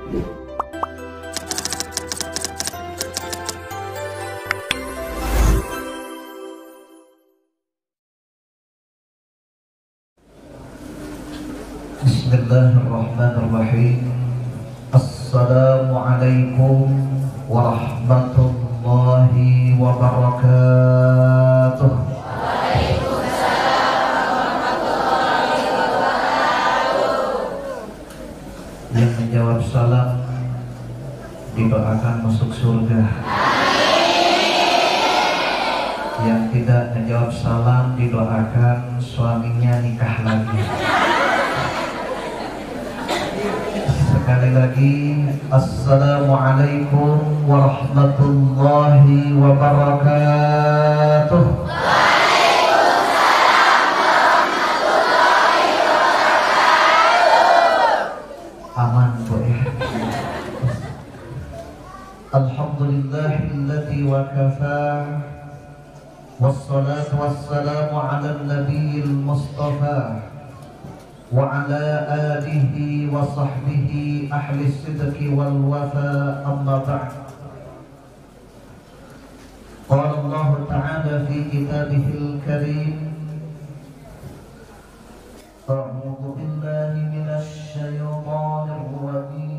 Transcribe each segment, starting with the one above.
Bismillahirrahmanirrahim. Assalamualaikum warahmatullahi wabarakatuh. Yang menjawab salam didoakan masuk surga. Yang tidak menjawab salam didoakan suaminya nikah lagi. Sekali lagi, assalamualaikum warahmatullahi wabarakatuh. Aman boleh. Alhamdulillahilladzi wa kafa, wassalatu wassalamu ala nabiyil mustafa wa ala alihi wa sahbihi ahli sidqi wal wafa, amma ba'd. Qala Allah ta'ala fi kitabihil karim, a'udzu billahi minasy syaithanir rajim.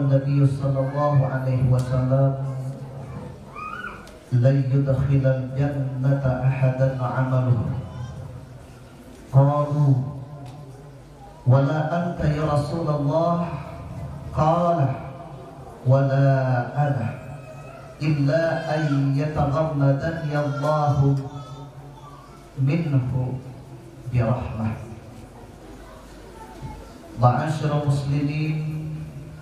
Nabi sallallahu alaihi wasallam, la yudkhilal jannata ahadan amaluhu. Qalu wala anta ya Rasulullah? Qala wala ana illa an yataghammadani Allahu minhu birahmah. Ma'asyiral muslimin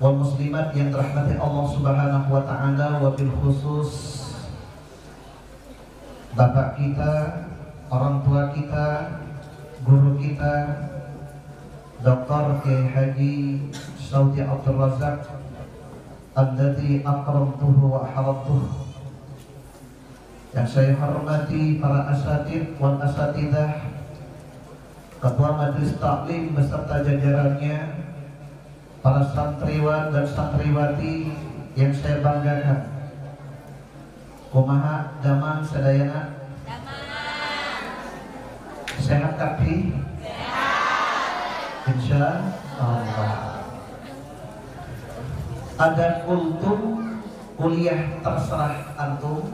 wal muslimat yang dirahmati Allah Subhanahu wa taala, wabil khusus bapak kita, orang tua kita, guru kita, Dr. Kiai Haji Saudi Abdul Razak alladzi akramtuhu wa haradtuhu, yang saya hormati para asatidz wal asatidzah, ketua majelis taklim beserta jajarannya, para santriwan dan santriwati yang saya banggakan. Kumaha damang sadayana? Sehat kaki? Sehat. Insya Allah. Ada kultum kuliah terserah antum,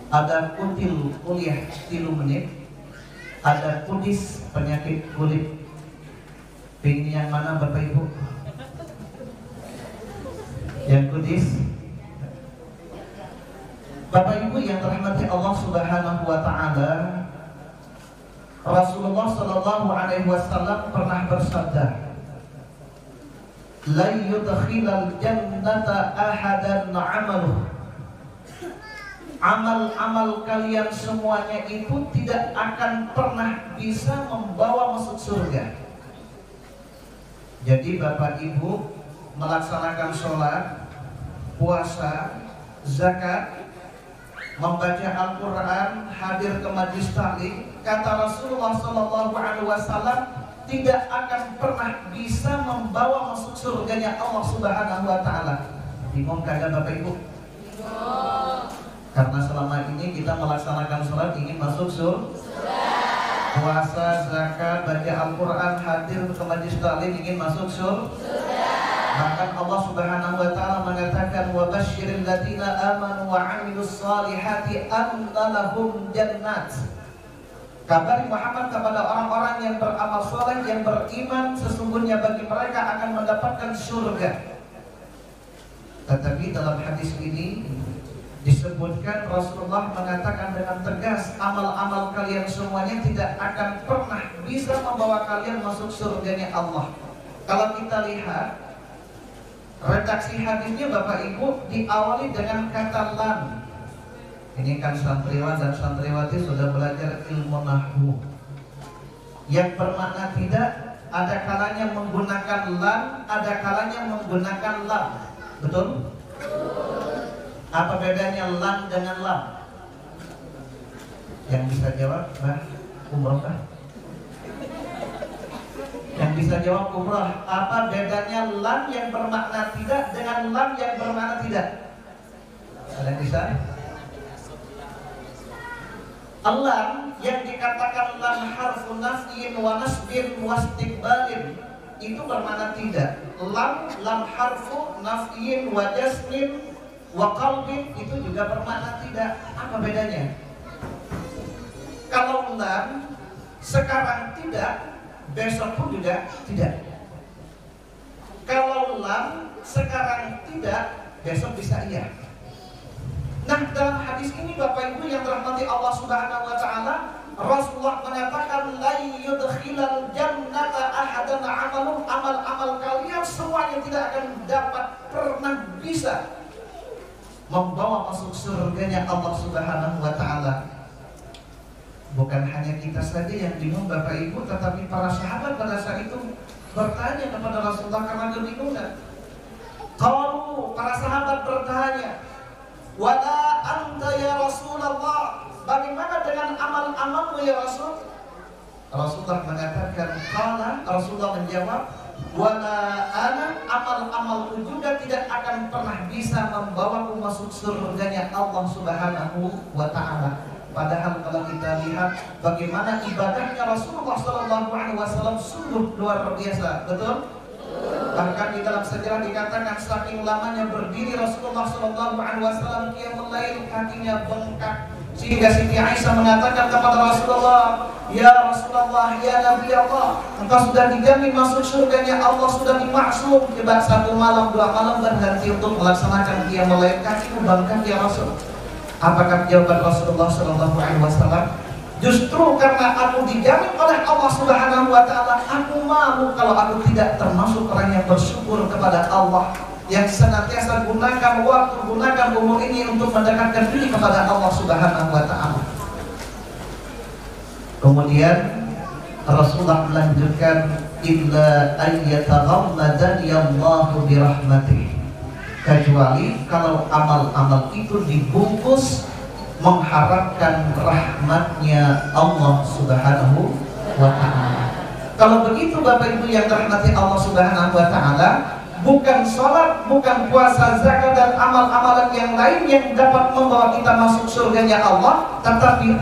ada kutil kuliah 3 menit, ada kudis penyakit kulit. Pilih yang mana Bapak Ibu? Yang kudis. Bapak Ibu yang dirahmati Allah Subhanahu wa taala, Rasulullah sallallahu alaihi wasallam pernah bersabda, la yudkhilal jannata ahadan 'amaluhu amal-amal kalian semuanya itu tidak akan pernah bisa membawa masuk surga. Jadi Bapak Ibu melaksanakan sholat, puasa, zakat, membaca Al-Quran, hadir ke majlis taklim, kata Rasulullah SAW, tidak akan pernah bisa membawa masuk surganya Allah Subhanahu wa Ta'ala. Bingung kagak Bapak Ibu? Karena selama ini kita melaksanakan sholat ingin masuk surga, puasa, zakat, baca Al-Quran, hadir ke majlis taklim ingin masuk surga. Bahkan Allah Subhanahu wa Ta'ala mengatakan, wa basyiril ladzina amanu wa 'amilus shalihati anna lahum jannat. Kabari Muhammad kepada orang-orang yang beramal soleh, yang beriman, sesungguhnya bagi mereka akan mendapatkan surga. Tetapi dalam hadis ini disebutkan Rasulullah mengatakan dengan tegas, amal-amal kalian semuanya tidak akan pernah bisa membawa kalian masuk surganya Allah. Kalau kita lihat redaksi hadisnya Bapak Ibu diawali dengan kata lam. Ini kan santriwan dan santriwati sudah belajar ilmu nahwu. Yang bermakna tidak, ada kalanya menggunakan lam, ada kalanya menggunakan lam. Betul? Apa bedanya lam dengan lam? Yang bisa jawab, Mbak, umroh kah? Yang bisa jawab umroh. Apa bedanya lam yang bermakna tidak dengan lam yang bermakna tidak? Ada yang bisa? Lam yang dikatakan lam harfu nafyin wa nasbin wa istiqbalin itu bermakna tidak. Lam harfu nafyin wa jasmin wa qalbin itu juga bermakna tidak. Apa bedanya? Kalau lam sekarang tidak, besok pun juga tidak. Kalau lam sekarang tidak, besok bisa iya. Nah, dalam hadis ini Bapak Ibu yang dirahmati Allah Subhanahu wa Ta'ala, Rasulullah mengatakan la yudkhilal jannata ahadan amalun, amal-amal kalian semuanya tidak akan dapat pernah bisa membawa masuk surganya Allah Subhanahu wa Ta'ala. Bukan hanya kita saja yang bingung Bapak Ibu, tetapi para sahabat pada saat itu bertanya kepada Rasulullah karena kebingungan. Kalau para sahabat bertanya, wala anta ya Rasulullah, bagaimana dengan amal-amalmu ya Rasul? Rasulullah mengatakan, Rasulullah menjawab, wala ana, amal-amalku juga tidak akan pernah bisa membawaku masuk surganya Allah Subhanahu wa Ta'ala. Padahal kalau kita lihat bagaimana ibadahnya Rasulullah SAW sungguh luar biasa, betul? Bahkan di dalam sejarah dikatakan saking lamanya berdiri Rasulullah SAW qiyamul lail, kakinya bengkak, sehingga Siti Aisyah mengatakan kepada Rasulullah, ya Rasulullah, ya Nabi Allah, engkau sudah dijamin masuk surganya Allah, sudah dimaksum. Coba 1 malam 2 malam berhenti untuk melaksanakan qiyamul lail, kakimu bengkak ya Rasul. Apakah jawaban Rasulullah SAW? Justru karena aku dijamin oleh Allah Subhanahu wa Ta'ala, aku malu kalau aku tidak termasuk orang yang bersyukur kepada Allah, yang senantiasa gunakan waktu, gunakan umur ini untuk mendekatkan diri kepada Allah Subhanahu wa Ta'ala. Kemudian Rasulullah melanjutkan, illa ayyataghammadani Allahu birahmatih, kecuali kalau amal-amal itu dibungkus mengharapkan rahmatnya Allah Subhanahu wa Ta'ala. Kalau begitu Bapak Ibu yang dirahmati Allah Subhanahu wa Ta'ala, bukan sholat, bukan puasa, zakat dan amal-amalan yang lain yang dapat membawa kita masuk surganya Allah, tetapi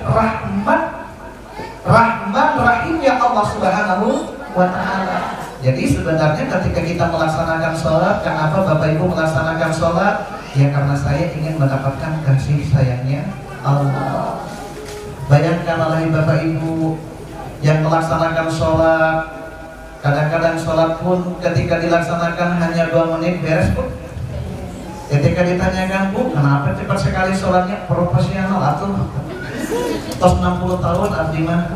rahimnya Allah Subhanahu wa Ta'ala. Jadi sebenarnya ketika kita melaksanakan sholat, kenapa Bapak Ibu melaksanakan sholat? Ya karena saya ingin mendapatkan kasih sayangnya Allah. Bayangkan oleh Bapak Ibu yang melaksanakan sholat, kadang-kadang sholat pun ketika dilaksanakan hanya 2 menit beres pun. Ketika ditanyakan, Bu, kenapa cepat sekali sholatnya? Profesional atau tos 60 tahun abdi mah.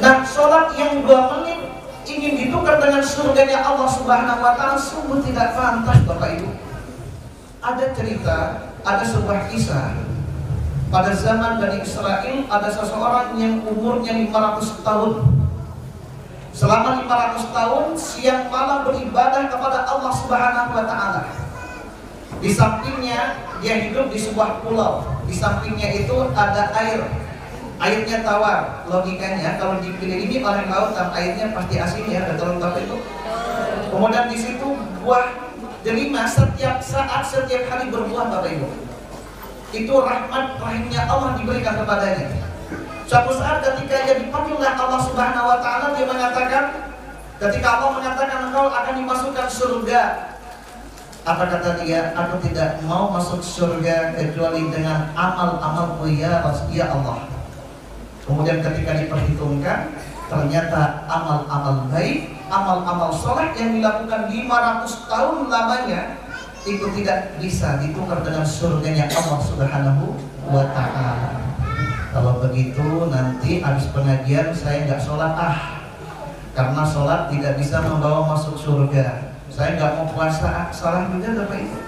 Nah, sholat yang 2 menit ingin ditukar dengan surganya Allah Subhanahu wa Ta'ala, sungguh tidak pantas Bapak Ibu. Ada cerita ada sebuah kisah. Pada zaman Bani Israel ada seseorang yang umurnya 500 tahun. Selama 500 tahun siang malam beribadah kepada Allah Subhanahu wa taala. Di sampingnya dia hidup di sebuah pulau. Di sampingnya itu ada air. Airnya tawar. Logikanya kalau dikelilingi oleh lautan, airnya pasti asin ya, betul Bapak Ibu. Kemudian di situ buah delima setiap saat, setiap hari berbuah Bapak Ibu. Itu rahmat rahimnya Allah diberikan kepadanya. Suatu saat ketika dia dipanggil oleh Allah Subhanahu wa taala, dia mengatakan, ketika Allah mengatakan engkau akan dimasukkan surga, apa kata dia? Aku tidak mau masuk surga kecuali dengan amal-amalku ya Allah. Kemudian ketika diperhitungkan, ternyata amal-amal baik, amal-amal soleh yang dilakukan 500 tahun lamanya itu tidak bisa ditukar dengan surganya Allah Subhanahu wa ta'ala. Kalau begitu nanti habis pengajian saya nggak sholat karena sholat tidak bisa membawa masuk surga. Saya nggak mau puasa, salah juga Bapak Ibu.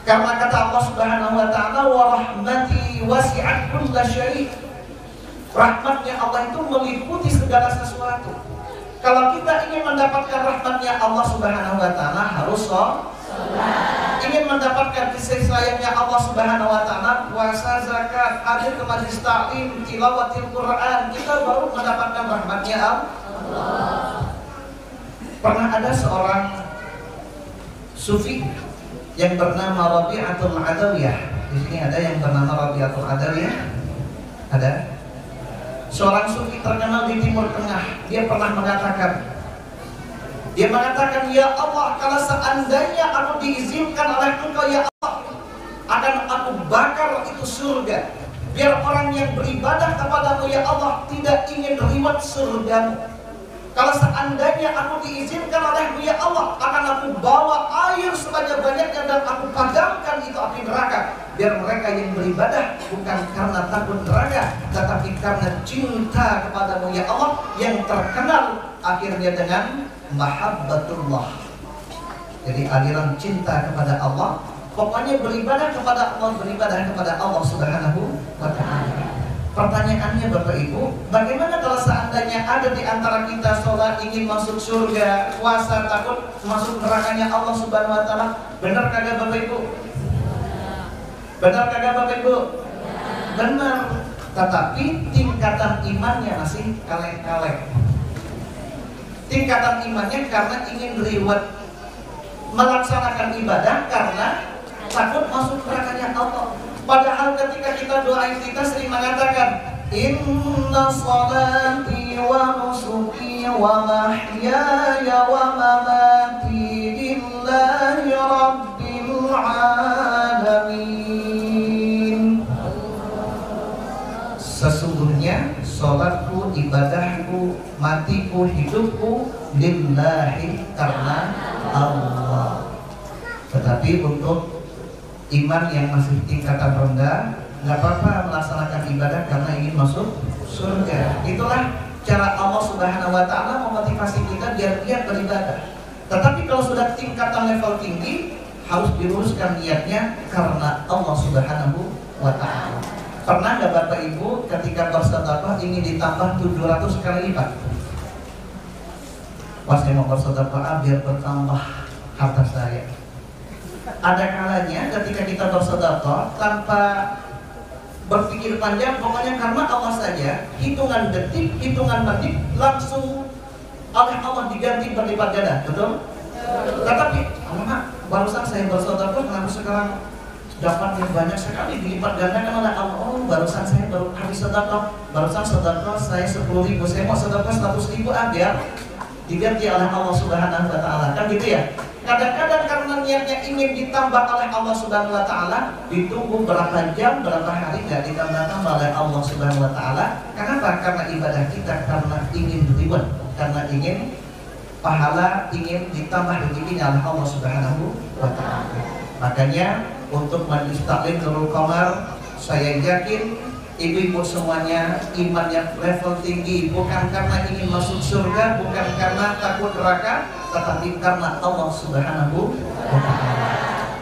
Karena kata Allah Subhanahu wa ta'ala, wa rahmati wasi'at kulla syai'. Rahmatnya Allah itu meliputi segala sesuatu. Kalau kita ingin mendapatkan rahmatnya Allah Subhanahu wa ta'ala harus sholat. Ingin mendapatkan kasih sayangnya Allah Subhanahu wa ta'ala, puasa, zakat, hadir ke majelis ta'lim, tilawatil Quran, kita baru mendapatkan rahmatnya Allah. Pernah ada seorang sufi yang bernama Rabi'atul Adawiyah. Di sini ada yang bernama Rabi'atul Adawiyah? Ada? Seorang sufi terkenal di Timur Tengah. Dia pernah mengatakan, ya Allah, kalau seandainya aku diizinkan oleh Engkau ya Allah, akan aku bakar itu surga, biar orang yang beribadah kepadamu ya Allah tidak ingin reward surgamu. Kalau seandainya aku diizinkan olehmu ya Allah, akan aku bawa air sebanyak-banyaknya dan aku padamkan itu api neraka, biar mereka yang beribadah bukan karena takut neraka, tetapi karena cinta kepadamu ya Allah, yang terkenal akhirnya dengan mahabbatullah. Jadi aliran cinta kepada Allah, pokoknya beribadah kepada Allah, beribadah kepada Allah Subhanahu wa ta'ala. Pertanyaannya Bapak Ibu, bagaimana kalau seandainya ada di antara kita sholat ingin masuk surga, puasa takut masuk nerakanya Allah Subhanahu wa ta'ala? Benar kagak Bapak Ibu? Benar kagak Bapak Ibu? Benar. Tetapi tingkatan imannya masih kaleng-kaleng. Tingkatan imannya karena ingin reward, melaksanakan ibadah karena takut masuk nerakanya Allah. Padahal ketika kita doa kita sering mengatakan, inna salati wa nusuki wa mahyaya wa mamati lillahi rabbil alamin. Sesungguhnya salatku, ibadahku, matiku, hidupku lillahi, karena Allah. Tetapi untuk iman yang masih tingkatan rendah, nggak apa-apa melaksanakan ibadah karena ingin masuk surga. Itulah cara Allah Subhanahu wa ta'ala memotivasi kita biar dia beribadah. Tetapi kalau sudah tingkatan level tinggi, harus diluruskan niatnya karena Allah Subhanahu wa ta'ala. Pernah nggak Bapak Ibu ketika bersedekah ingin ditambah 700 kali lipat? Wah, saya mau bersedekah biar bertambah harta saya. Ada kalanya ketika kita bersedekah tanpa berpikir panjang, pokoknya karena Allah saja, hitungan detik, hitungan menit langsung oleh Allah diganti berlipat ganda, betul? Tetapi, alamak, barusan saya bersedekah, kenapa sekarang dapatnya banyak sekali dilipat gandakan oleh Allah? Oh, barusan saya baru habis sedekah, barusan sedekah saya 10.000, saya mau sedekah 100.000 biar diganti oleh Allah Subhanahu wa ta'ala, kan gitu ya? Kadang-kadang karena niatnya ingin ditambah oleh Allah Subhanahu wa ta'ala, ditunggu berapa jam, berapa hari gak ditambah-tambah oleh Allah Subhanahu wa ta'ala. Kenapa? Karena ibadah kita karena ingin reward, karena ingin pahala, ingin ditambah rezekinya oleh Allah Subhanahu wa ta'ala. Makanya untuk majelis taklim Nurul Qamar, saya yakin ibu-ibu semuanya imannya level tinggi, bukan karena ingin masuk surga, bukan karena takut neraka, tetapi karena Allah Subhanahu wa ta'ala.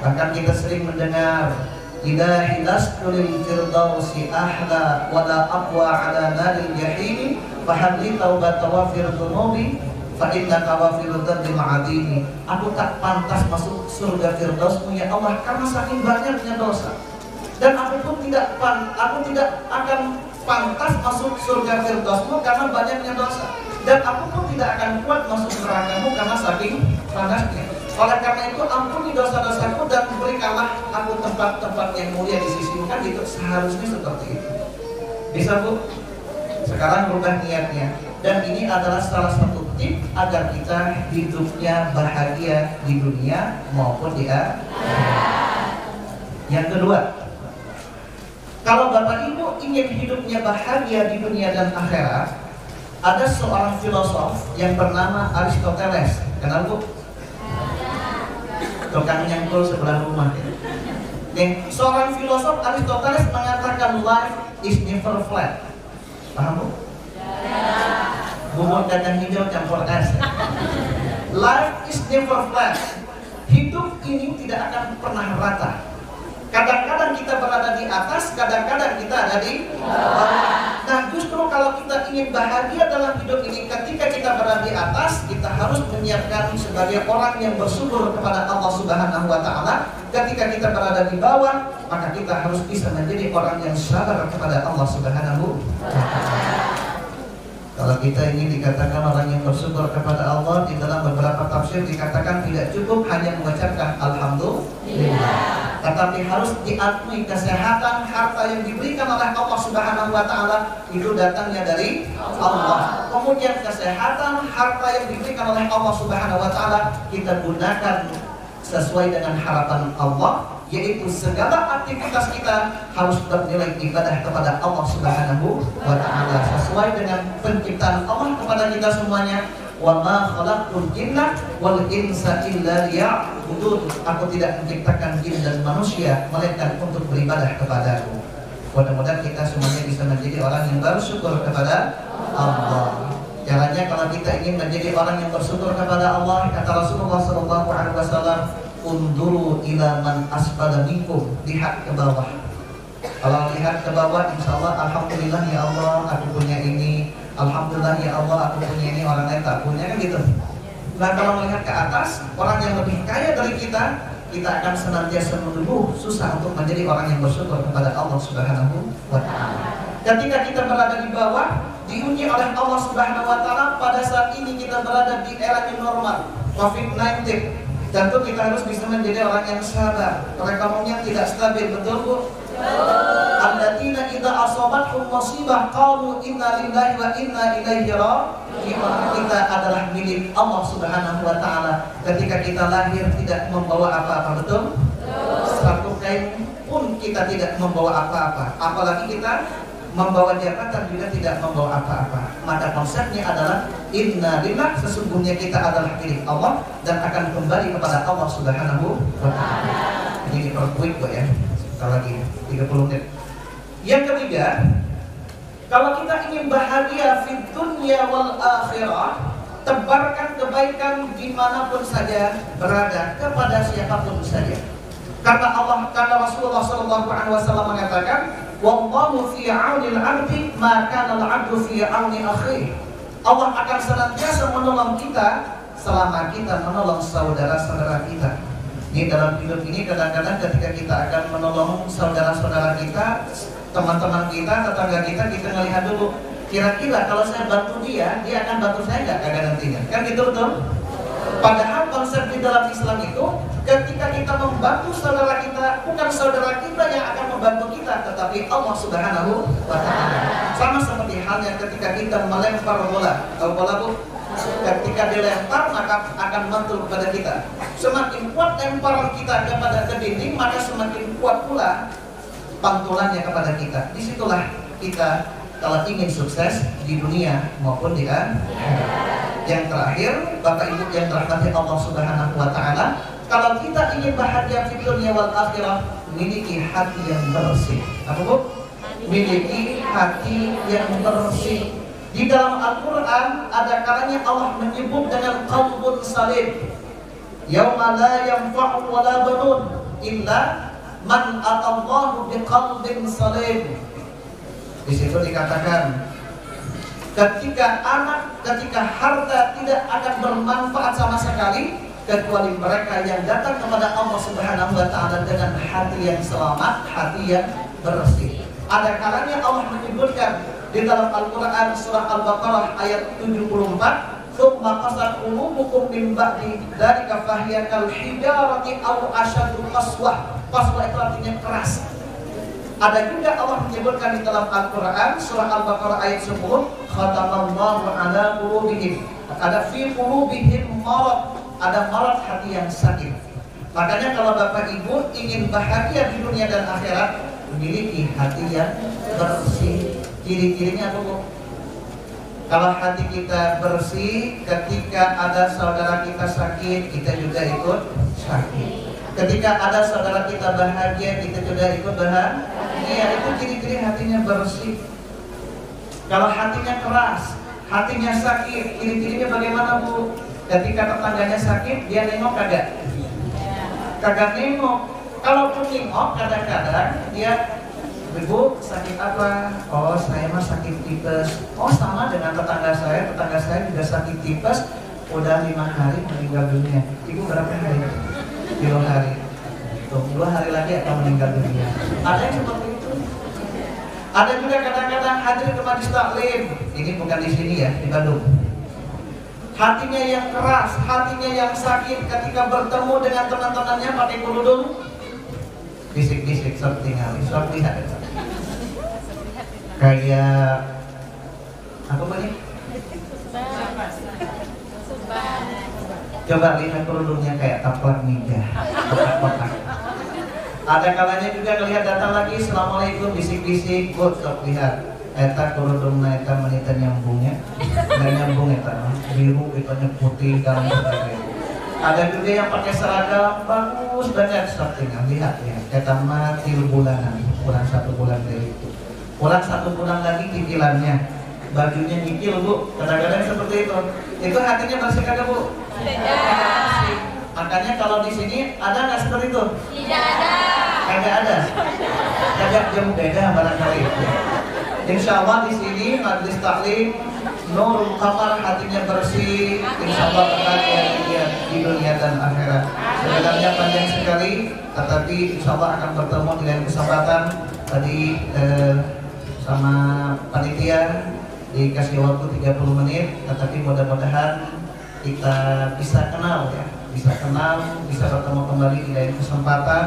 Bahkan kita sering mendengar idza hilastu lil firdausi ahla wa la aqwa ala naril jahim fa hadli taubat tawafir dhunubi fa inna tawafir dzambi ma'adini. Aku tak pantas masuk surga Firdausmu ya Allah karena saking banyaknya dosa. Dan aku tidak akan pantas masuk surga Firdausmu karena banyaknya dosa. Dan aku pun tidak akan kuat masuk neraka-Mu karena saking panasnya. Oleh karena itu ampuni dosa-dosaku dan berikanlah aku tempat-tempat yang mulia di sisi-Mu. Kan gitu, seharusnya seperti itu. Bisa Bu? Sekarang rubah niatnya. Dan ini adalah salah satu tip agar kita hidupnya bahagia di dunia maupun di akhirat. Yang kedua, kalau Bapak Ibu ingin hidupnya bahagia di dunia dan akhirat, ada seorang filosof yang bernama Aristoteles. Kenal Bu? Tukang nyangkul sebelah rumah. Seorang filosof Aristoteles mengatakan life is never flat. Paham Bu? Bubur kacang hijau campur es. Life is never flat. Hidup ini tidak akan pernah rata. Kadang-kadang kita berada di atas, kadang-kadang kita ada di bawah. Nah, justru kalau kita ingin bahagia dalam hidup ini, ketika kita berada di atas, kita harus menyiapkan sebagai orang yang bersyukur kepada Allah Subhanahu wa Ta'ala. Ketika kita berada di bawah, maka kita harus bisa menjadi orang yang sabar kepada Allah Subhanahu wa Ta'ala. Kalau kita ingin dikatakan orang yang bersyukur kepada Allah, di dalam beberapa tafsir dikatakan tidak cukup hanya mengucapkan alhamdulillah, tetapi harus diakui kesehatan, harta yang diberikan oleh Allah Subhanahu wa Ta'ala itu datangnya dari Allah. Kemudian kesehatan, harta yang diberikan oleh Allah Subhanahu wa Ta'ala kita gunakan sesuai dengan harapan Allah, yaitu segala aktivitas kita harus bernilai ibadah kepada Allah Subhanahu wa Ta'ala sesuai dengan penciptaan Allah kepada kita semuanya. Wa ma khalaqtul jinna wal insa illa liya'budun. Aku tidak menciptakan jin dan manusia melainkan untuk beribadah kepadaku. Mudah-mudahan kita semuanya bisa menjadi orang yang bersyukur kepada Allah. Caranya kalau kita ingin menjadi orang yang bersyukur kepada Allah, kata Rasulullah SAW, unduru ila man asfala minkum, lihat ke bawah. Kalau lihat ke bawah, insya Allah, alhamdulillah ya Allah, aku punya ini. Alhamdulillah ya Allah, aku punya ini, orang lain tak punya, kan gitu. Nah, kalau melihat ke atas, orang yang lebih kaya dari kita akan senantiasa menunggu susah untuk menjadi orang yang bersyukur kepada Allah Subhanahu wa Ta'ala. Ketika kita berada di bawah, diuji oleh Allah Subhanahu wa Ta'ala. Pada saat ini kita berada di era new normal, COVID-19. Tentu kita harus bisa menjadi orang yang sabar. Perekonomian tidak stabil, betul Bu? Alladzina idza asabathum musibah qalu inna lillahi wa inna ilaihi raji'un. Kita adalah milik Allah Subhanahu wa Ta'ala. Ketika kita lahir tidak membawa apa-apa, betul? Satu kain pun kita tidak membawa apa-apa. Apalagi kita membawa jabatan juga tidak membawa apa-apa. Maka konsepnya adalah inna lillah, sesungguhnya kita adalah milik Allah dan akan kembali kepada Allah Subhanahu wa Ta'ala. Ini diperkuat kok ya. Lagi 30 menit. Yang ketiga, kalau kita ingin bahagia fid dunya wal akhirah, tebarkan kebaikan dimanapun saja berada kepada siapapun saja. Karena Rasulullah SAW mengatakan, wallahu fi 'aunil 'abdi ma kana al-'abdu fi 'auni akhihi. Allah akan senantiasa menolong kita selama kita menolong saudara-saudara kita. Ini dalam hidup ini kadang-kadang ketika kita akan menolong saudara-saudara kita, teman-teman kita, tetangga kita melihat dulu, kira-kira kalau saya bantu dia akan bantu saya nggak kagak nantinya, kan gitu betul? Padahal konsep di dalam Islam itu, ketika kita membantu saudara kita, bukan saudara kita yang akan membantu kita, tetapi Allah Subhanahu wa Ta'ala. Sama seperti halnya ketika kita melempar bola, tahu bola Bu? Ketika dilempar maka akan mantul kepada kita. Semakin kuat lemparan kita kepada ke dinding, maka semakin kuat pula pantulannya kepada kita. Disitulah kita kalau ingin sukses di dunia maupun di akhirat. Yang terakhir, Bapak Ibu yang dirahmati Allah Subhanahu wa Ta'ala, kalau kita ingin bahagia di dunia wal akhirah, miliki hati yang bersih. Apa Bu? Miliki hati yang bersih. Di dalam Al-Quran ada kalanya Allah menyebut dengan qalbun salim. Yauma la yanfa'u wala banun illa man atallahu biqalbin salim. Di situ dikatakan ketika harta tidak akan bermanfaat sama sekali kecuali mereka yang datang kepada Allah Subhanahu wa taala dengan hati yang selamat, hati yang bersih. Ada kalanya Allah menyebutkan di dalam Al-Qur'an surah Al-Baqarah ayat 74, "Tsumma qasat qulubukum min ba'di dzalika fahiya kal hijarati aw ashaddu qaswah." Qaswah itu artinya keras. Ada juga Allah menyebutkan di dalam Al-Quran surah Al-Baqarah ayat 10, "Khatamallahu ala qulubihim." Ada fi qulubihim marad, ada marad hati yang sakit. Makanya kalau Bapak Ibu ingin bahagia di dunia dan akhirat, memiliki hati yang bersih. Ciri-cirinya apa, Bu? Kalau hati kita bersih, ketika ada saudara kita sakit, kita juga ikut sakit. Ketika ada saudara kita bahagia, kita juga ikut bahagia. Itu ciri-ciri hatinya bersih. Kalau hatinya keras, hatinya sakit, ciri-cirinya bagaimana, Bu? Ketika tetangganya sakit, dia nengok kagak? Kagak nengok. Kalaupun nengok, kadang-kadang dia, "Ibu sakit apa?" "Oh, saya mah sakit tipes." "Oh, sama dengan tetangga saya juga sakit tipes, udah 5 hari meninggal dunia." "Ibu berapa hari?" 3 hari. Tuh, 2 hari lagi akan meninggal dunia. Ada yang seperti itu. Ada juga kadang-kadang hadir ke majelis taklim. Ini bukan di sini ya, di Bandung. Hatinya yang keras, hatinya yang sakit ketika bertemu dengan teman-temannya pakai kerudung, bisik-bisik, sok tinggal, sok lihat. Kayak apa ini? Coba lihat kerudungnya kayak taplak ninja. Ada kalanya juga ngelihat datang lagi, "Assalamualaikum," bisik-bisik, "Bos, sok lihat." Eta kerudungnya eta menita nyambungnya, nggak nyambung eta, biru itanya putih dan sebagainya. Ada juga yang pakai seragam bagus banget, sok tinggal lihat ya. Eta mah 3 bulanan, kurang 1 bulan dari itu. Kurang 1 bulan lagi cicilannya. Bajunya nyicil, Bu. Kadang-kadang seperti itu. Itu hatinya bersih kagak, Bu? Tidak. Makanya kalau di sini ada nggak seperti itu? Tidak ada. Kagak ada. Kagak jauh beda barangkali. Insya Allah di sini majelis taklim Nurul Qamar hatinya bersih. Insya Allah bahagia di dunia dan akhirat. Sebenarnya panjang sekali, tetapi insya Allah akan bertemu di lain kesempatan. Tadi sama panitia dikasih waktu 30 menit, tetapi mudah-mudahan kita bisa kenal ya, bisa bertemu kembali di lain kesempatan,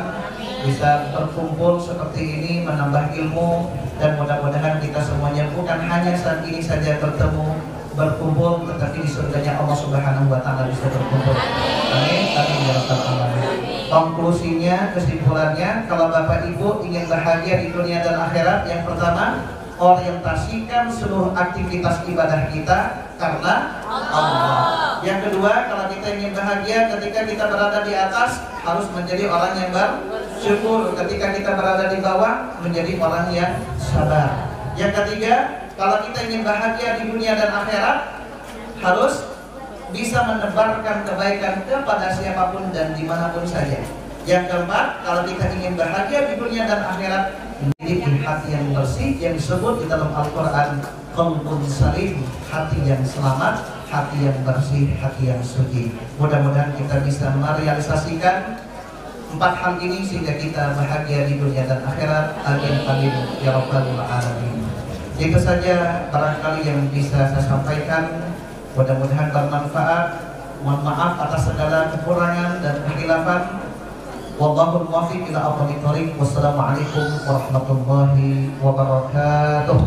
bisa berkumpul seperti ini, menambah ilmu, dan mudah-mudahan kita semuanya bukan hanya saat ini saja berkumpul, tetapi di surganya Allah Subhanahu wa taala bisa berkumpul. Amin. Amin ya rabbal alamin. Konklusinya, kesimpulannya, kalau Bapak Ibu ingin bahagia di dunia dan akhirat, yang pertama, orientasikan seluruh aktivitas ibadah kita karena Allah. Yang kedua, kalau kita ingin bahagia ketika kita berada di atas, harus menjadi orang yang bersyukur. Ketika kita berada di bawah, menjadi orang yang sabar. Yang ketiga, kalau kita ingin bahagia di dunia dan akhirat, harus bisa menebarkan kebaikan kepada siapapun dan dimanapun saja. Yang keempat, kalau kita ingin bahagia di dunia dan akhirat, memiliki hati yang bersih, yang disebut di dalam Al-Quran qalbun salim, hati yang selamat, hati yang bersih, hati yang suci. Mudah-mudahan kita bisa merealisasikan 4 hal ini sehingga kita bahagia di dunia dan akhirat. Amin amin ya rabbal alamin. Itu saja barangkali yang bisa saya sampaikan. Mudah-mudahan bermanfaat. Mohon maaf atas segala kekurangan dan kekhilafan. Wallahul muwaffiq ila aqwamit thoriq. Wassalamualaikum warahmatullahi wabarakatuh.